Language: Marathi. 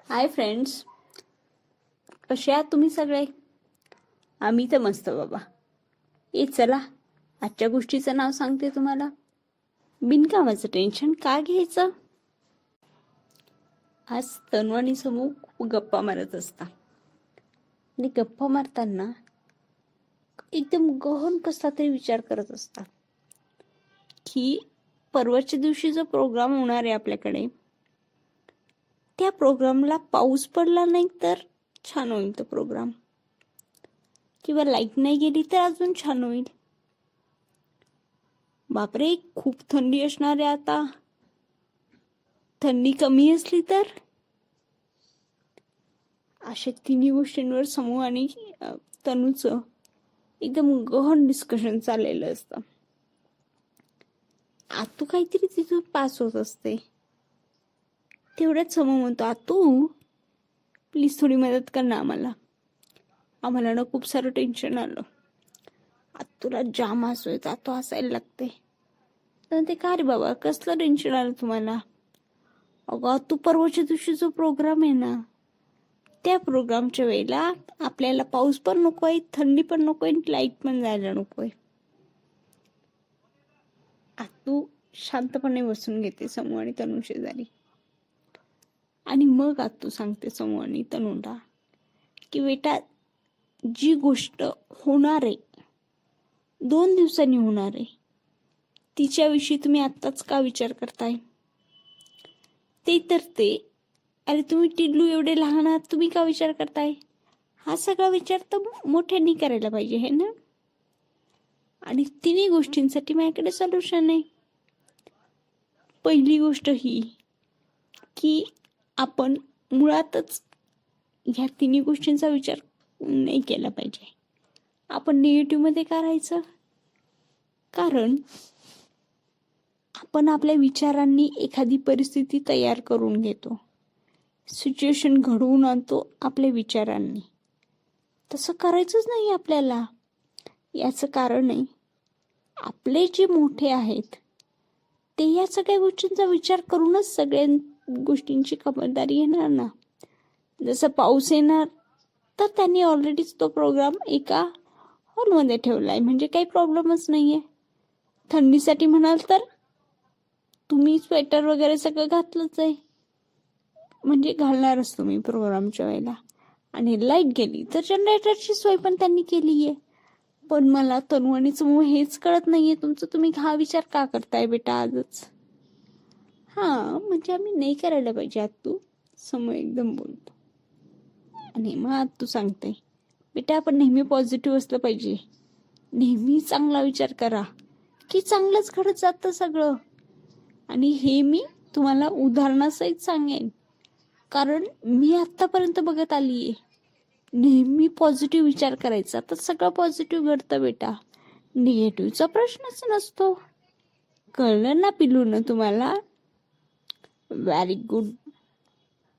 हाय फ्रेंड्स, कसे आहात तुम्ही सगळे? आम्ही तर मस्त बाबा. चला, आजच्या गोष्टीचं नाव सांगते तुम्हाला. बिनकामाचं टेन्शन का घ्यायचं? आज तनू आणि समूह खूप गप्पा मारत असतात आणि गप्पा मारताना एकदम गहन कसला तरी विचार करत असतात की परवाच्या दिवशी जो प्रोग्राम होणार आहे आपल्याकडे, त्या प्रोग्रामला पाऊस पडला नाही तर छान होईल तो प्रोग्राम, किंवा लाईट नाही गेली तर अजून छान होईल. बापरे, खूप थंडी असणार आहे आता. थंडी कमी असली तर? अशा तिन्ही गोष्टींवर समूह आणि तनूचं एकदम गहन डिस्कशन चाललेलं असतं. आतू काहीतरी तिथून पास होत असते. तेवढ्यात समूह म्हणतो, आतू प्लीज थोडी मदत कर ना आम्हाला ना खूप सारं टेन्शन आलं. आतूला जाम हसू येत, आतू हसायला लागते. तर ते का रे बाबा, कसलं टेन्शन आलं तुम्हाला? अगं तू परवाच्या दिवशी जो प्रोग्राम आहे ना, त्या प्रोग्रामच्या वेळेला आपल्याला पाऊस पण नकोय, थंडी पण नकोय, लाईट पण जायला नकोय. आतू शांतपणे बसून घेते समूह आणि तनू शेजारी, आणि मग आतू सांगते समूह आणि तनूला की बेटा, जी गोष्ट होणार आहे, 2 दिवसांनी होणार आहे, तिच्याविषयी तुम्ही आत्ताच का विचार करताय? ते अरे तुम्ही टिल्लू एवढे लहान आहात, तुम्ही का विचार करताय? हा सगळा विचार तर मोठ्यांनी करायला पाहिजे, हे ना? आणि तिन्ही गोष्टींसाठी माझ्याकडे सोल्युशन आहे. पहिली गोष्ट ही की आपण मुळातच ह्या तिन्ही गोष्टींचा विचार नाही केला पाहिजे. आपण निगेटिव्हमध्ये का राहायचं? कारण आपण आपल्या विचारांनी एखादी परिस्थिती तयार करून घेतो, सिच्युएशन घडवून आणतो आपल्या विचारांनी. तसं करायचंच नाही आपल्याला. याचं कारण आहे, आपले जे मोठे आहेत ते या सगळ्या गोष्टींचा विचार करूनच सगळ्या गोष्टींची खबरदारी घेणार ना. जसं पाऊस येणार तर त्यांनी ऑलरेडीच तो प्रोग्राम एका हॉलमध्ये ठेवला आहे, म्हणजे काही प्रॉब्लेमच नाही आहे. थंडीसाठी म्हणाल तर तुम्ही स्वेटर वगैरे सगळं घातलंच आहे, म्हणजे घालणारच तुम्ही प्रोग्रामच्या वेळेला. आणि लाईट गेली तर जनरेटरची सोय पण त्यांनी केली आहे. पण मला तनू आणि समूह हेच कळत नाहीये तुमचं. तुम्ही हा विचार का करताय बेटा आजच? म्हणजे आम्ही नाही करायला पाहिजे आतू, समूह एकदम बोलतो. आणि मग आतू सांगते, बेटा आपण नेहमी पॉझिटिव्ह असलं पाहिजे, नेहमी चांगला विचार करा की चांगलंच घडत जातं सगळं. आणि हे मी तुम्हाला उदाहरणासहित सांगेन, कारण मी आतापर्यंत बघत आलीये. नेहमी पॉझिटिव्ह विचार करायचा तर सगळं पॉझिटिव्ह घडतं बेटा, निगेटिव्हचा प्रश्नच नसतो. कळलं ना पिलू ना तुम्हाला? Very good.